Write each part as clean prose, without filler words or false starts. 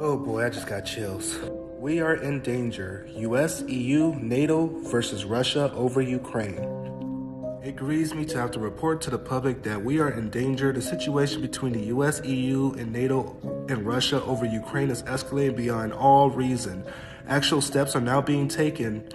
Oh boy, I just got chills. We are in danger. US, EU, NATO versus Russia over Ukraine. It grieves me to have to report to the public that we are in danger. The situation between the US, EU, and NATO and Russia over Ukraine is escalating beyond all reason. Actual steps are now being taken,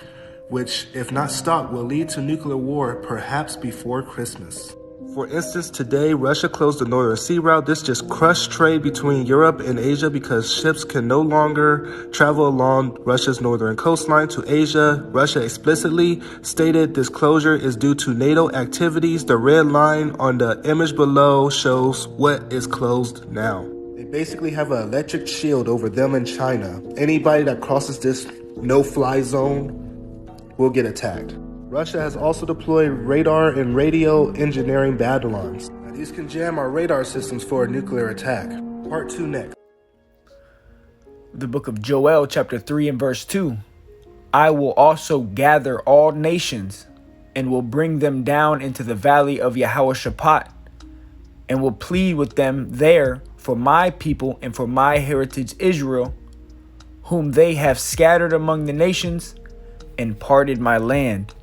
which, if not stopped, will lead to nuclear war, perhaps before Christmas. For instance, today, Russia closed the Northern Sea Route. This just crushed trade between Europe and Asia because ships can no longer travel along Russia's northern coastline to Asia. Russia explicitly stated this closure is due to NATO activities. The red line on the image below shows what is closed now. They basically have an electric shield over them in China. Anybody that crosses this no-fly zone will get attacked. Russia has also deployed radar and radio engineering Babylons. Now, these can jam our radar systems for a nuclear attack. Part 2 next. The book of Joel, chapter 3 and verse 2. I will also gather all nations and will bring them down into the valley of Jehoshaphat and will plead with them there for my people and for my heritage Israel, whom they have scattered among the nations and parted my land.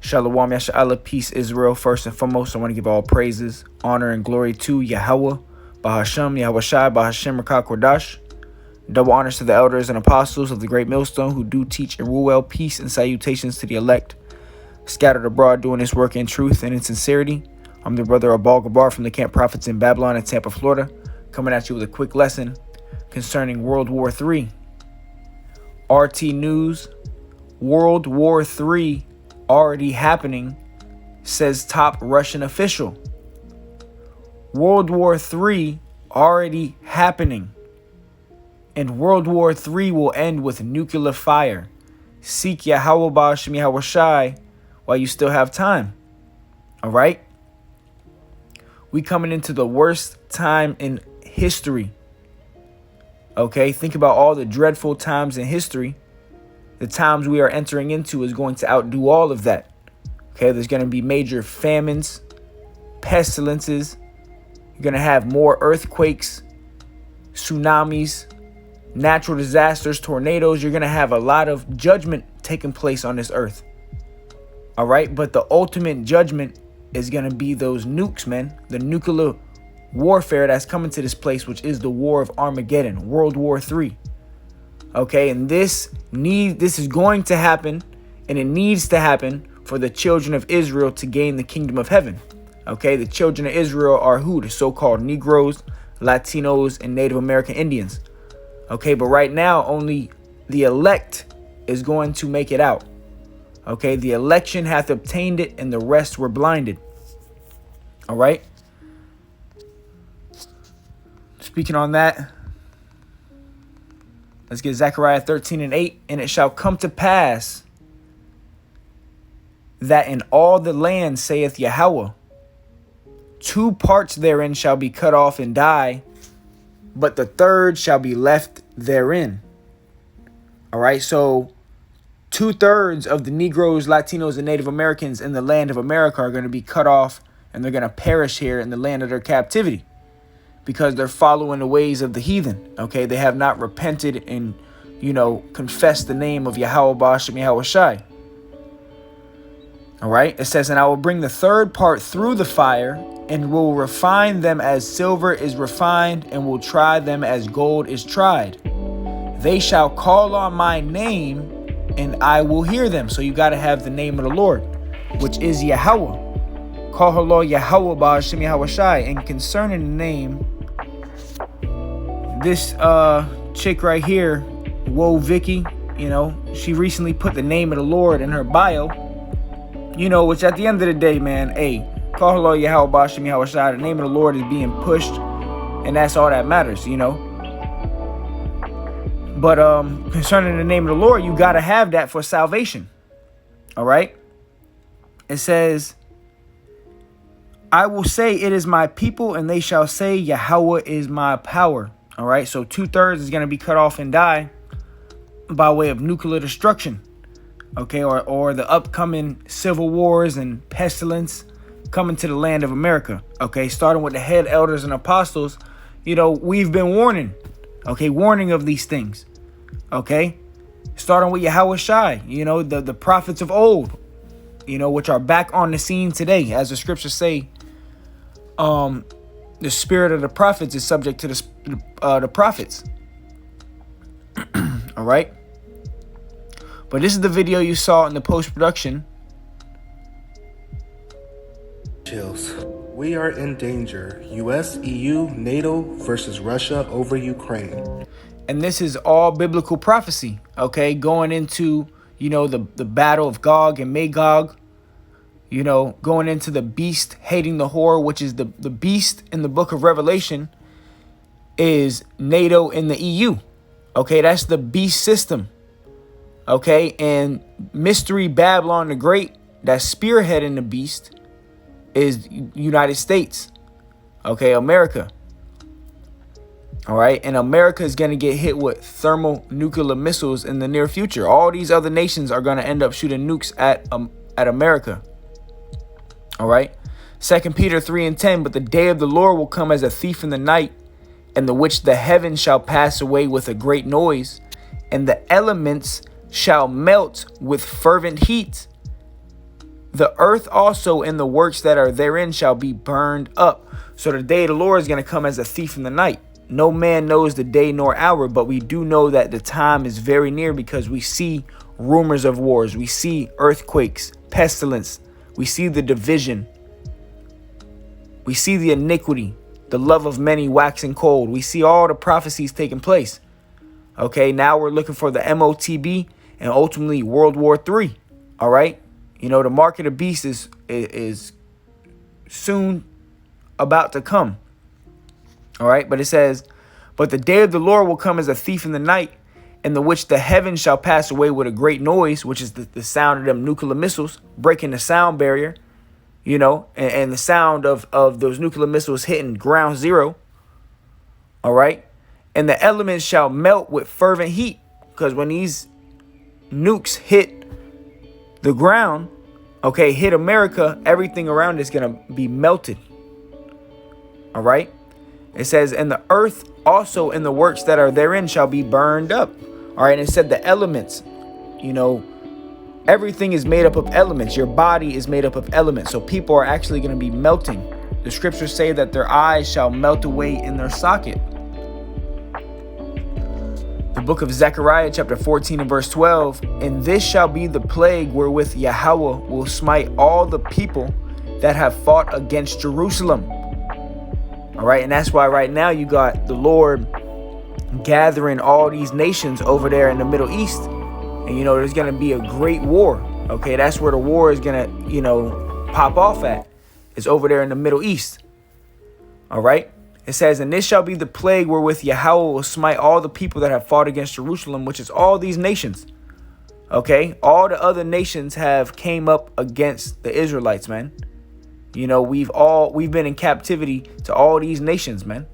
Shalom, Yasha'Allah, peace, Israel. First and foremost, I want to give all praises, honor, and glory to Yahweh, Bahasham, Yahweh Shai, Bahasham, Rakah Kodash. Double honors to the elders and apostles of the great millstone who do teach and rule well. Peace and salutations to the elect, scattered abroad doing this work in truth and in sincerity. I'm the brother Abal Gabar from the Camp Prophets in Babylon and Tampa, Florida, coming at you with a quick lesson concerning World War III. RT News, World War III already happening, says top Russian official. World War III already happening. And World War III will end with nuclear fire. Seek Yahweh Ba'ashem Yahweh Shai while you still have time. All right? We coming into the worst time in history. Okay? Think about all the dreadful times in history. The times we are entering into is going to outdo all of that. Okay, there's going to be major famines, pestilences. You're going to have more earthquakes, tsunamis, natural disasters, tornadoes. You're going to have a lot of judgment taking place on this earth. All right, but the ultimate judgment is going to be those nukes, man. The nuclear warfare that's coming to this place, which is the war of Armageddon, World War III. Okay, and this is going to happen, and it needs to happen for the children of Israel to gain the kingdom of heaven. Okay, the children of Israel are who? The so-called Negroes, Latinos, and Native American Indians. Okay, but right now, only the elect is going to make it out. Okay, the election hath obtained it, and the rest were blinded. All right. Speaking on that, let's get Zechariah 13 and 8. And it shall come to pass that in all the land, saith Yahweh, 2 parts therein shall be cut off and die, but the third shall be left therein. All right, so 2/3 of the Negroes, Latinos, and Native Americans in the land of America are going to be cut off, and they're going to perish here in the land of their captivity, because they're following the ways of the heathen. Okay, they have not repented and, confessed the name of Yahweh Ba'ashem Yahweh Shai. All right, it says, and I will bring the third part through the fire and will refine them as silver is refined and will try them as gold is tried. They shall call on my name and I will hear them. So you got to have the name of the Lord, which is Yahweh. Call her Lord Yahweh Ba'ashem Yahweh Shai. And concerning the name, this chick right here, Whoa Vicky, she recently put the name of the Lord in her bio, which at the end of the day, man, hey, call her Lord Yahweh Ba'ashem Yahweh Shai. The name of the Lord is being pushed, and that's all that matters, But concerning the name of the Lord, you got to have that for salvation. All right. It says, I will say it is my people, and they shall say Yahweh is my power. All right. So 2/3 is going to be cut off and die by way of nuclear destruction. Okay. Or the upcoming civil wars and pestilence coming to the land of America. Okay. Starting with the head elders and apostles, we've been warning. Okay, warning of these things. Okay, starting with Yahweh Shai, the prophets of old, which are back on the scene today. As the scriptures say, the spirit of the prophets is subject to the prophets. All right. But this is the video you saw in the post-production. We are in danger. US, EU, NATO versus Russia over Ukraine. And this is all biblical prophecy, okay? Going into, the battle of Gog and Magog, going into the beast hating the whore, which is the beast in the book of Revelation is NATO and the EU. Okay, that's the beast system. Okay, and Mystery Babylon the Great, that spearheading the beast, is United States. Okay, America. All right, and America is going to get hit with thermonuclear missiles in the near future. All these other nations are going to end up shooting nukes at America. All right, 2 Peter 3:10, but the day of the Lord will come as a thief in the night, in the which the heavens shall pass away with a great noise, and the elements shall melt with fervent heat. The earth also and the works that are therein shall be burned up. So the day of the Lord is going to come as a thief in the night. No man knows the day nor hour, but we do know that the time is very near because we see rumors of wars. We see earthquakes, pestilence. We see the division. We see the iniquity, the love of many waxing cold. We see all the prophecies taking place. Okay, now we're looking for the MOTB and ultimately World War III. All right. The mark of the beast is soon about to come. All right. But it says, but the day of the Lord will come as a thief in the night, in the which the heavens shall pass away with a great noise, which is the sound of them nuclear missiles breaking the sound barrier, and the sound of those nuclear missiles hitting ground zero. All right. And the elements shall melt with fervent heat, because when these nukes hit the ground, okay, hit America, everything around is going to be melted. All right. It says, and the earth also and the works that are therein shall be burned up. All right. And it said the elements, everything is made up of elements. Your body is made up of elements. So people are actually going to be melting. The scriptures say that their eyes shall melt away in their socket. The book of Zechariah chapter 14 and verse 12. And this shall be the plague wherewith Yahweh will smite all the people that have fought against Jerusalem. All right. And that's why right now you got the Lord gathering all these nations over there in the Middle East. And, there's going to be a great war. Okay. That's where the war is going to, pop off at. It's over there in the Middle East. All right. It says, and this shall be the plague wherewith Yahweh will smite all the people that have fought against Jerusalem, which is all these nations. Okay. All the other nations have came up against the Israelites, man. We've been in captivity to all these nations, man.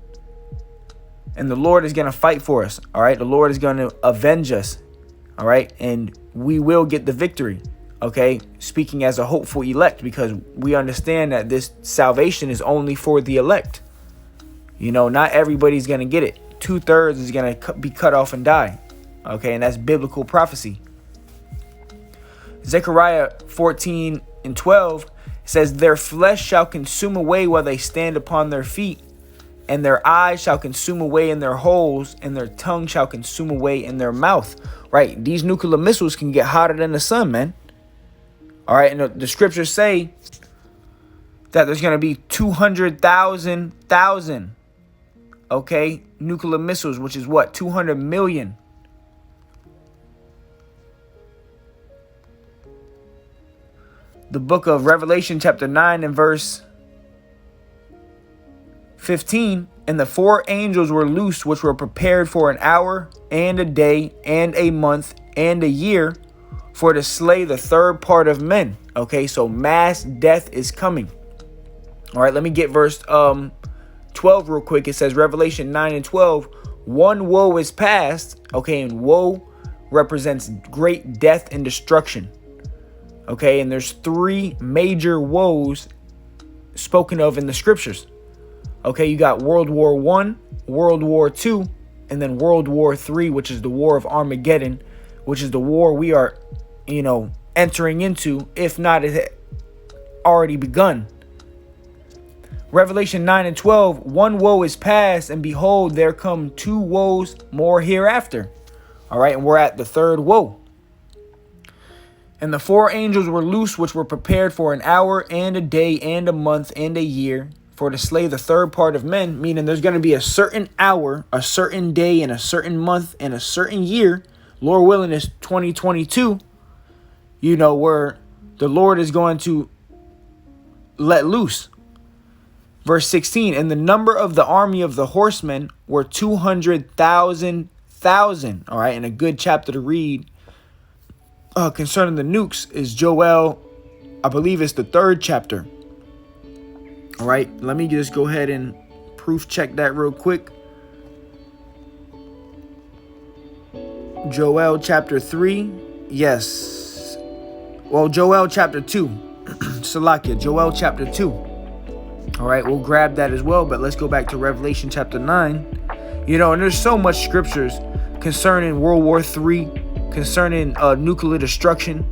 And the Lord is going to fight for us. All right. The Lord is going to avenge us. All right. And we will get the victory. Okay. Speaking as a hopeful elect, because we understand that this salvation is only for the elect. Not everybody's going to get it. 2/3 is going to be cut off and die. Okay. And that's biblical prophecy. Zechariah 14 and 12 says, their flesh shall consume away while they stand upon their feet, and their eyes shall consume away in their holes, and their tongue shall consume away in their mouth. Right. These nuclear missiles can get hotter than the sun, man. All right. And the scriptures say that there's going to be 200,000, okay, nuclear missiles, which is what? 200 million. The book of Revelation chapter 9 and verse 15. And the 4 angels were loosed, which were prepared for an hour and a day and a month and a year, for to slay the third part of men. Okay, so mass death is coming. All right, let me get verse 12 real quick. It says, Revelation 9 and 12, one woe is past. Okay, and woe represents great death and destruction. Okay, and there's 3 major woes spoken of in the scriptures. Okay, you got World War I, World War II, and then World War III, which is the War of Armageddon, which is the war we are, entering into, if not it had already begun. Revelation 9 and 12, one woe is past, and behold, there come two woes more hereafter. All right, and we're at the third woe. And the four angels were loose, which were prepared for an hour and a day and a month and a year, for to slay the third part of men, meaning there's going to be a certain hour, a certain day, and a certain month, and a certain year, Lord willing, is 2022, where the Lord is going to let loose. Verse 16, and the number of the army of the horsemen were 200,000. All right, and a good chapter to read concerning the nukes is Joel, I believe it's the 3rd chapter. All right, let me just go ahead and proof check that real quick. Joel chapter 3, yes. Well, Joel chapter 2, Salakia, Joel chapter 2. All right, we'll grab that as well, but let's go back to Revelation chapter 9. And there's so much scriptures concerning World War III, concerning nuclear destruction.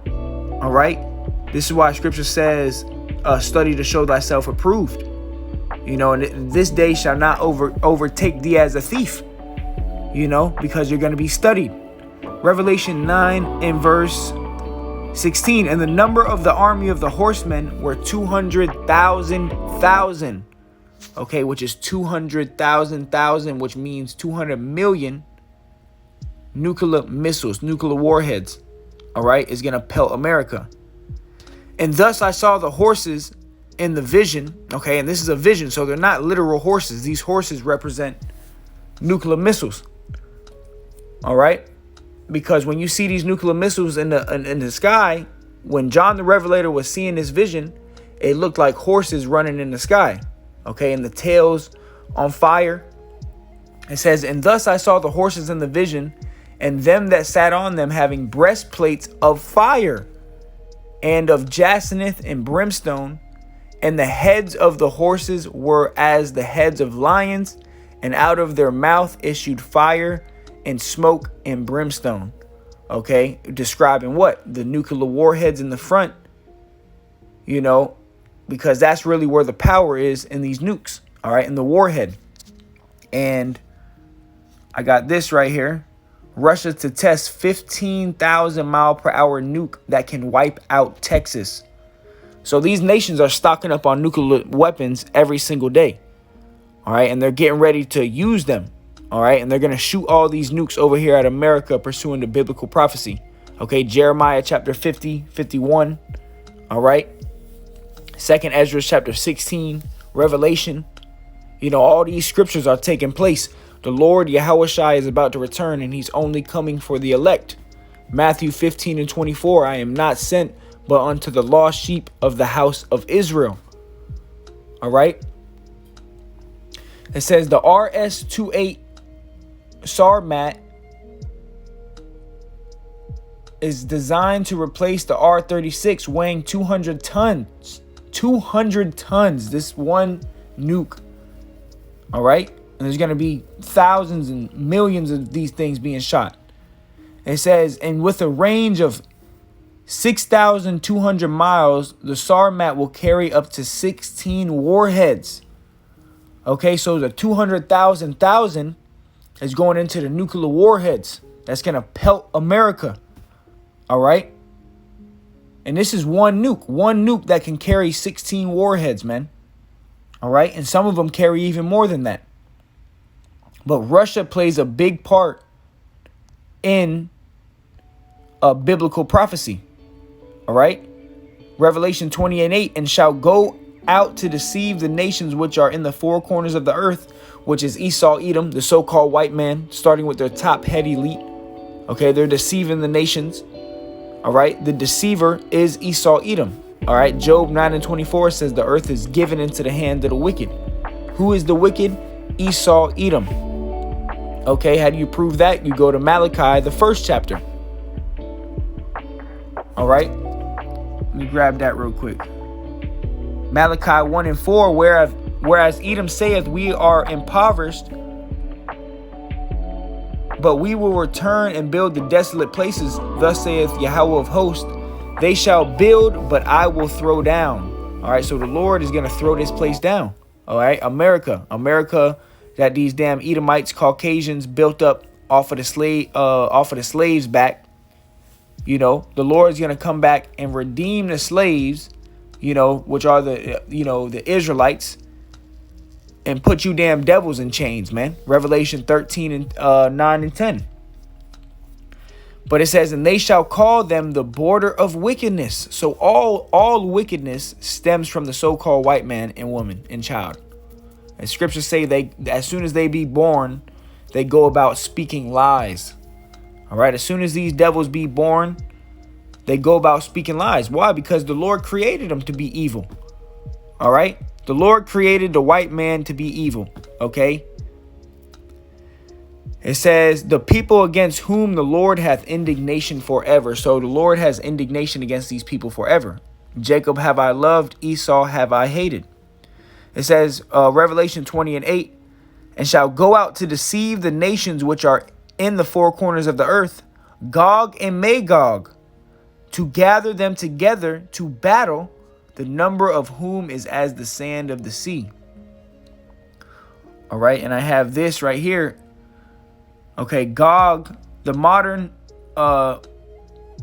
All right, this is why scripture says, study to show thyself approved. And this day shall not overtake thee as a thief, because you're going to be studied. Revelation 9 and verse 16, and the number of the army of the horsemen were 200,000. Okay, which is 200,000, which means 200 million nuclear missiles, nuclear warheads. All right, is going to pelt America. And thus I saw the horses in the vision. Okay, and this is a vision, so they're not literal horses. These horses represent nuclear missiles. All right. Because when you see these nuclear missiles in the sky, when John the Revelator was seeing this vision, it looked like horses running in the sky. Okay, and the tails on fire. It says, and thus I saw the horses in the vision, and them that sat on them having breastplates of fire, and of jacinth and brimstone, and the heads of the horses were as the heads of lions, and out of their mouth issued fire and smoke and brimstone. Okay, describing what? The nuclear warheads in the front, because that's really where the power is in these nukes. All right, in the warhead. And I got this right here. Russia to test 15,000 mile per hour nuke that can wipe out Texas. So these nations are stocking up on nuclear weapons every single day. All right, and they're getting ready to use them. All right, and they're going to shoot all these nukes over here at America, pursuing the biblical prophecy. Okay, Jeremiah chapter 50, 51. All right, 2nd Ezra chapter 16, Revelation. All these scriptures are taking place. The Lord Yahushua is about to return, and he's only coming for the elect. Matthew 15 and 24, I am not sent but unto the lost sheep of the house of Israel. All right. It says the RS-28 Sarmat is designed to replace the R-36, weighing 200 tons. 200 tons. This one nuke. All right. And there's going to be thousands and millions of these things being shot. It says, and with a range of 6,200 miles, the Sarmat will carry up to 16 warheads. Okay, so the 200,000 is going into the nuclear warheads. That's going to pelt America. All right. And this is one nuke that can carry 16 warheads, man. All right. And some of them carry even more than that. But Russia plays a big part in a biblical prophecy. All right. Revelation 20:8, and shall go out to deceive the nations which are in the four corners of the earth, which is Esau, Edom, the so-called white man, starting with their top head elite. Okay, they're deceiving the nations. All right, the deceiver is Esau, Edom. All right, Job 9 and 24 says the earth is given into the hand of the wicked. Who is the wicked? Esau, Edom. Okay, how do you prove that? You go to Malachi, the 1st chapter. All right, let me grab that real quick. Malachi 1 and 4, whereas Edom saith, we are impoverished, but we will return and build the desolate places. Thus saith Yahweh of hosts, they shall build, but I will throw down. All right, so the Lord is going to throw this place down. All right, America that these damn Edomites, Caucasians built up off of the slaves back. You know, the Lord is going to come back and redeem the slaves, you know, which are the Israelites, and put you damn devils in chains, man. Revelation 13 and 9 and 10. But it says, and they shall call them the border of wickedness. So all wickedness stems from the so-called white man and woman and child. And scriptures say they, as soon as they be born, they go about speaking lies. All right. As soon as these devils be born, they go about speaking lies. Why? Because the Lord created them to be evil. All right. The Lord created the white man to be evil. Okay. It says, the people against whom the Lord hath indignation forever. So the Lord has indignation against these people forever. Jacob have I loved, Esau have I hated. It says, Revelation 20 and 8, and shall go out to deceive the nations which are in the four corners of the earth, Gog and Magog, to gather them together to battle, the number of whom is as the sand of the sea. All right, and I have this right here. Okay, Gog, the modern, the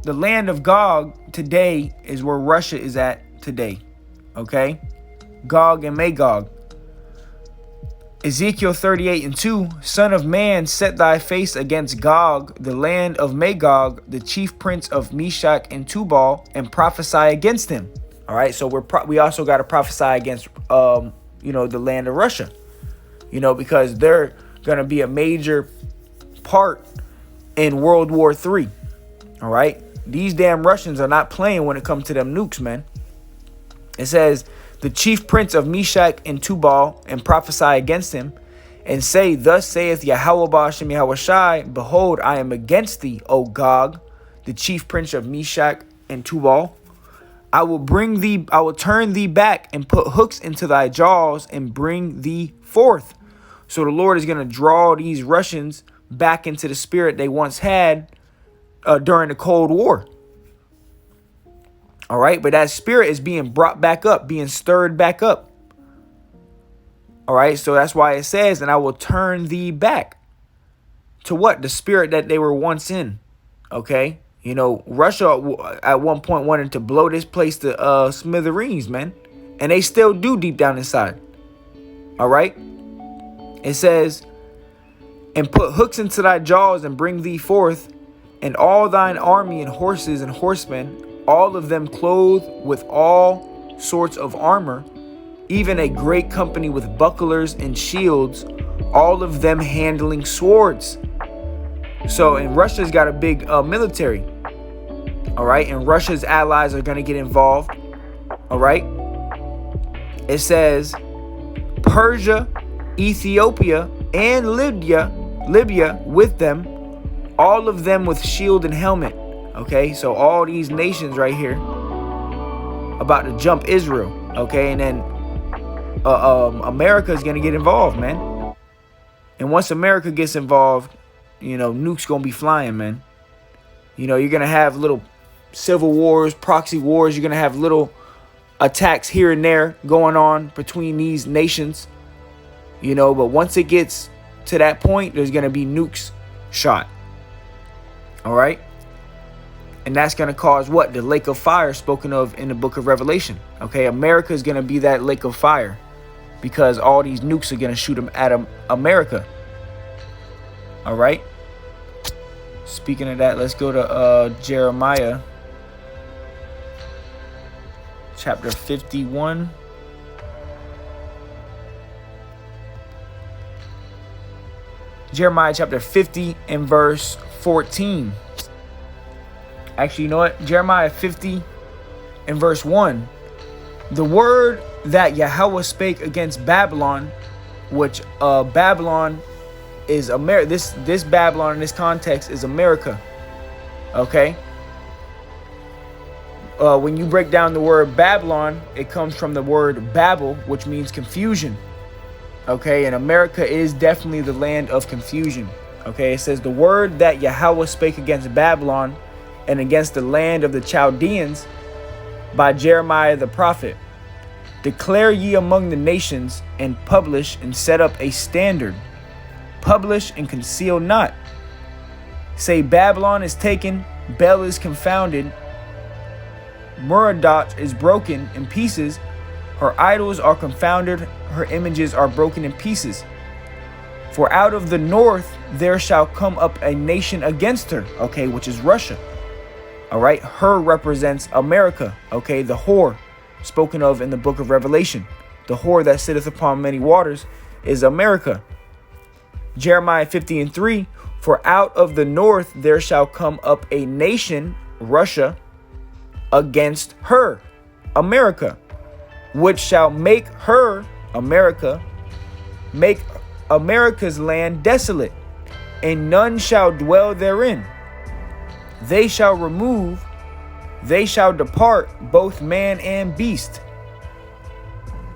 land of Gog today is where Russia is at today. Okay, Gog and Magog. Ezekiel 38 and 2, Son of man, set thy face against Gog, the land of Magog, the chief prince of Meshach and Tubal, and prophesy against him. All right, so we also got to prophesy against, the land of Russia, because they're going to be a major part in World War III. All right, these damn Russians are not playing when it comes to them nukes, man. It says, the chief prince of Meshach and Tubal, and prophesy against him, and say, thus saith Yahweh Ba'ashem Yahweh Shai, behold, I am against thee, O Gog, the chief prince of Meshach and Tubal. I will turn thee back and put hooks into thy jaws and bring thee forth. So the Lord is going to draw these Russians back into the spirit they once had during the Cold War. All right, but that spirit is being brought back up, being stirred back up. All right, so that's why it says, and I will turn thee back to what? The spirit that they were once in. Okay, Russia at one point wanted to blow this place to smithereens, man, and they still do deep down inside. All right, it says, and put hooks into thy jaws and bring thee forth, and all thine army and horses and horsemen, all of them clothed with all sorts of armor, even a great company with bucklers and shields, all of them handling swords. So, and Russia's got a big military. All right, and Russia's allies are going to get involved. All right. It says Persia, Ethiopia, and Libya with them, all of them with shield and helmet. Okay, so all these nations right here about to jump Israel. Okay, and then America is going to get involved, man. And once America gets involved, nukes going to be flying, man. You're going to have little civil wars, proxy wars. You're going to have little attacks here and there going on between these nations. But once it gets to that point, there's going to be nukes shot. All right. And that's going to cause what? The lake of fire spoken of in the book of Revelation. Okay, America is going to be that lake of fire because all these nukes are going to shoot them at America. All right. Speaking of that, let's go to Jeremiah chapter 51. Jeremiah chapter 50 and verse 14. Actually, you know what? Jeremiah 50 and verse 1. The word that Yahweh spake against Babylon, which Babylon is America. This Babylon in this context is America. Okay. When you break down the word Babylon, it comes from the word Babel, which means confusion. Okay, and America is definitely the land of confusion. Okay, it says, the word that Yahweh spake against Babylon and against the land of the Chaldeans by Jeremiah the prophet. Declare ye among the nations, and publish and set up a standard. Publish and conceal not. Say, Babylon is taken, Bel is confounded, Merodach is broken in pieces, her idols are confounded, her images are broken in pieces. For out of the north there shall come up a nation against her, okay, which is Russia. All right, her represents America, okay, the whore spoken of in the book of Revelation. The whore that sitteth upon many waters is America. Jeremiah 50:3, for out of the north there shall come up a nation, Russia, against her, America, which shall make her, America, make America's land desolate, and none shall dwell therein. They shall remove, they shall depart, both man and beast.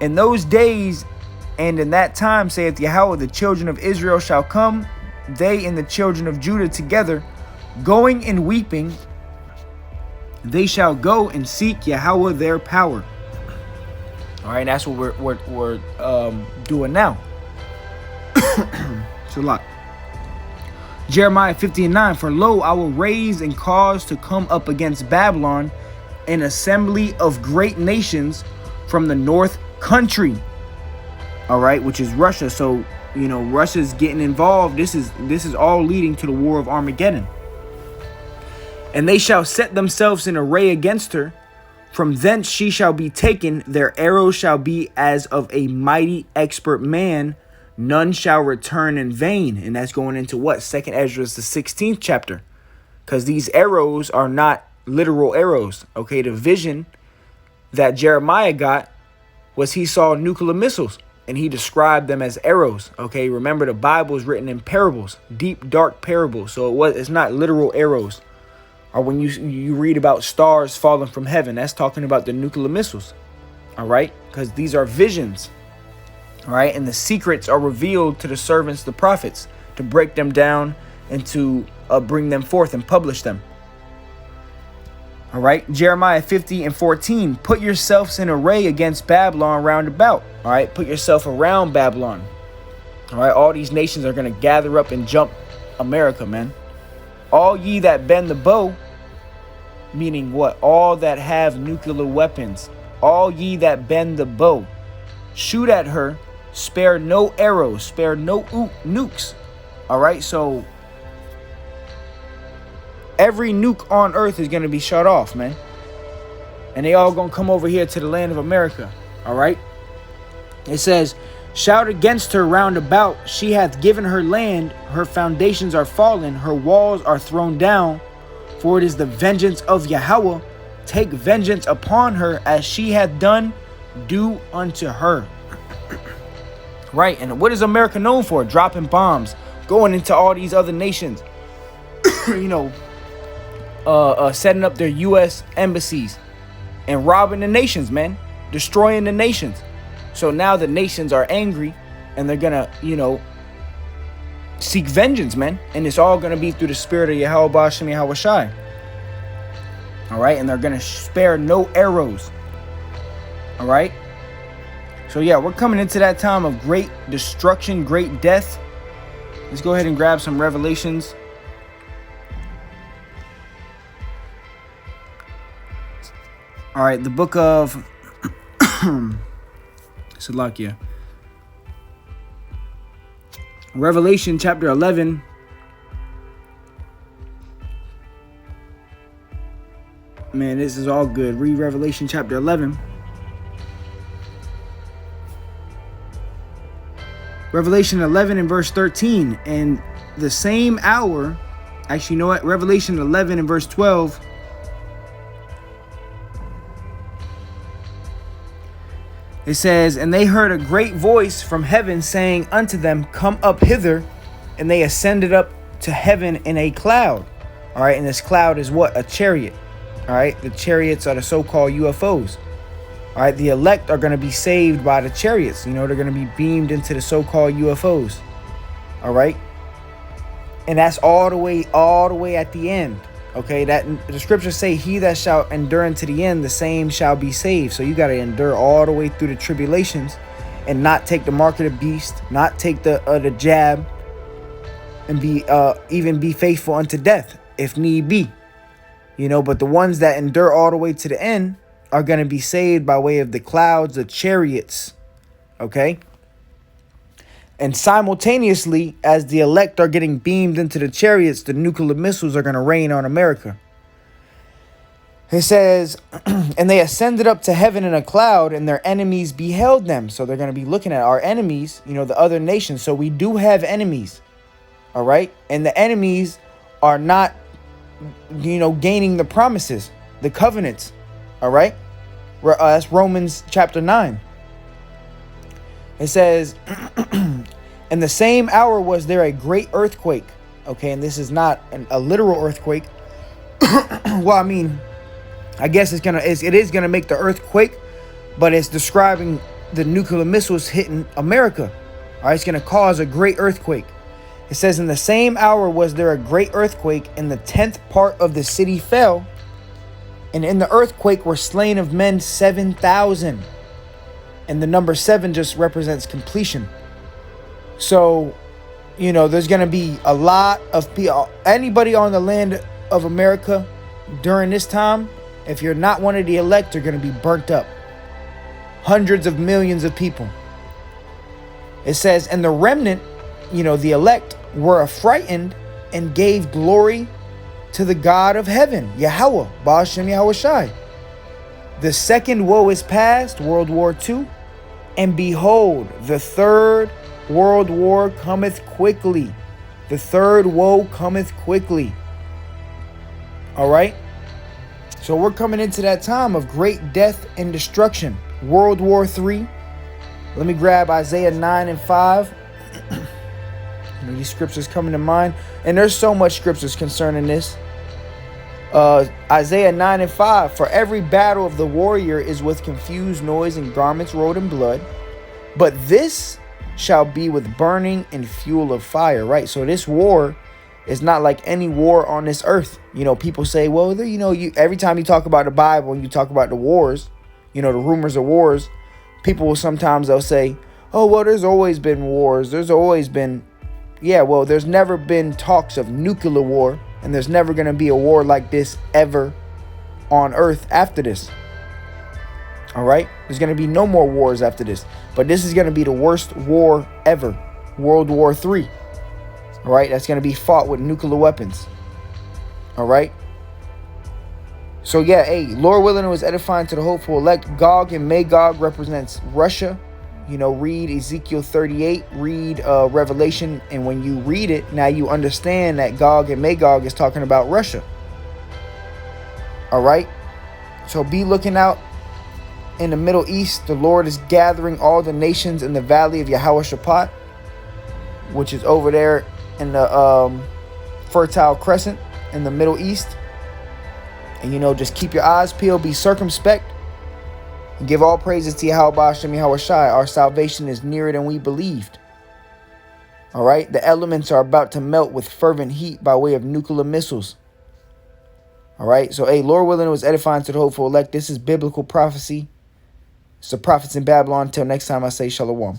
In those days and in that time, saith Yahweh, the children of Israel shall come, they and the children of Judah together, going and weeping. They shall go and seek Yahweh their power. All right, that's what we're doing now. It's a lot. Jeremiah 50:9, for lo, I will raise and cause to come up against Babylon an assembly of great nations from the north country. All right, which is Russia. So, you know, Russia's getting involved. This is all leading to the war of Armageddon. And they shall set themselves in array against her. From thence she shall be taken. Their arrows shall be as of a mighty expert man. None shall return in vain. And that's going into what? 2nd Ezra, the 16th chapter. Because these arrows are not literal arrows. Okay, the vision that Jeremiah got was he saw nuclear missiles. And he described them as arrows. Okay, remember the Bible is written in parables. Deep, dark parables. So it's not literal arrows. Or when you read about stars falling from heaven, that's talking about the nuclear missiles. All right, because these are visions. All right, and the secrets are revealed to the servants, the prophets, to break them down and to bring them forth and publish them. All right, Jeremiah 50:14, put yourselves in array against Babylon round about. All right, put yourself around Babylon. All right, all these nations are going to gather up and jump America, man. All ye that bend the bow, meaning what? All that have nuclear weapons. All ye that bend the bow, shoot at her, spare no arrows, spare no nukes. All right, so every nuke on earth is going to be shut off, man. And they all going to come over here to the land of America. All right. It says, shout against her round about. She hath given her land. Her foundations are fallen. Her walls are thrown down. For it is the vengeance of Yahweh. Take vengeance upon her as she hath done. Do unto her. Right. And what is America known for? Dropping bombs. Going into all these other nations. You know. Setting up their U.S. embassies. And robbing the nations, man. Destroying the nations. So now the nations are angry. And they're going to, you know, seek vengeance, man. And it's all going to be through the spirit of Yahweh Ba'ashem Yahweh Shai. All right. And they're going to spare no arrows. All right. So yeah, we're coming into that time of great destruction, great death. Let's go ahead and grab some Revelations. All right, the book of Salakia. Revelation chapter 11. Man, this is all good. Read Revelation chapter 11. Revelation 11 and verse 13. And the same hour, actually, you know what? Revelation 11 and verse 12. It says, and they heard a great voice from heaven saying unto them, come up hither. And they ascended up to heaven in a cloud. All right. And this cloud is what? A chariot. All right. The chariots are the so-called UFOs. All right. The elect are going to be saved by the chariots. You know, they're going to be beamed into the so-called UFOs. All right. And that's all the way at the end. Okay, that the scriptures say, he that shall endure unto the end, the same shall be saved. So you got to endure all the way through the tribulations and not take the mark of the beast, not take the jab, and be even be faithful unto death if need be. But the ones that endure all the way to the end are going to be saved by way of the clouds, the chariots. Okay? And simultaneously, as the elect are getting beamed into the chariots, the nuclear missiles are going to rain on America. It says, and they ascended up to heaven in a cloud, and their enemies beheld them. So they're going to be looking at our enemies, the other nations. So we do have enemies. All right. And the enemies are not, gaining the promises, the covenants. All right. That's Romans chapter 9. It says, in the same hour was there a great earthquake. Okay, and this is not a literal earthquake. Well, I mean, I guess it is gonna make the earthquake, but it's describing the nuclear missiles hitting America. All right, it's gonna cause a great earthquake. It says, in the same hour was there a great earthquake, and the 10th part of the city fell, and in the earthquake were slain of men 7,000. And the number 7 just represents completion. So, there's going to be a lot of people. Anybody on the land of America during this time, if you're not one of the elect, are going to be burnt up. Hundreds of millions of people. It says, and the remnant, the elect, were affrighted and gave glory to the God of heaven, Yahweh, Baal Shem Yahweh Shai. The second woe is past, World War II. And behold, the third world war cometh quickly. The third woe cometh quickly. All right. So we're coming into that time of great death and destruction. World War III. Let me grab Isaiah 9 and 5. These scriptures coming to mind. And there's so much scriptures concerning this. Isaiah 9 and 5. For every battle of the warrior is with confused noise and garments rolled in blood. But this shall be with burning and fuel of fire. Right. So this war is not like any war on this earth. People say, well, every time you talk about the Bible and you talk about the wars, the rumors of wars, people will sometimes they'll say, oh, well, there's always been wars. There's always been. Yeah, well, there's never been talks of nuclear war. And there's never going to be a war like this ever on earth after this. All right. There's going to be no more wars after this. But this is going to be the worst war ever. World War III. All right. That's going to be fought with nuclear weapons. All right. So, yeah, hey, Lord willing, it was edifying to the hopeful elect. Gog and Magog represents Russia. Read Ezekiel 38, read Revelation. And when you read it, now you understand that Gog and Magog is talking about Russia. All right. So be looking out in the Middle East. The Lord is gathering all the nations in the valley of Yehoshaphat, which is over there in the Fertile Crescent in the Middle East. And, just keep your eyes peeled, be circumspect. And give all praises to Yahweh Hashem Yahweh Shai. Our salvation is nearer than we believed. All right. The elements are about to melt with fervent heat by way of nuclear missiles. All right. So, hey, Lord willing, it was edifying to the hopeful elect. This is biblical prophecy. It's the prophets in Babylon. Until next time, I say shalom.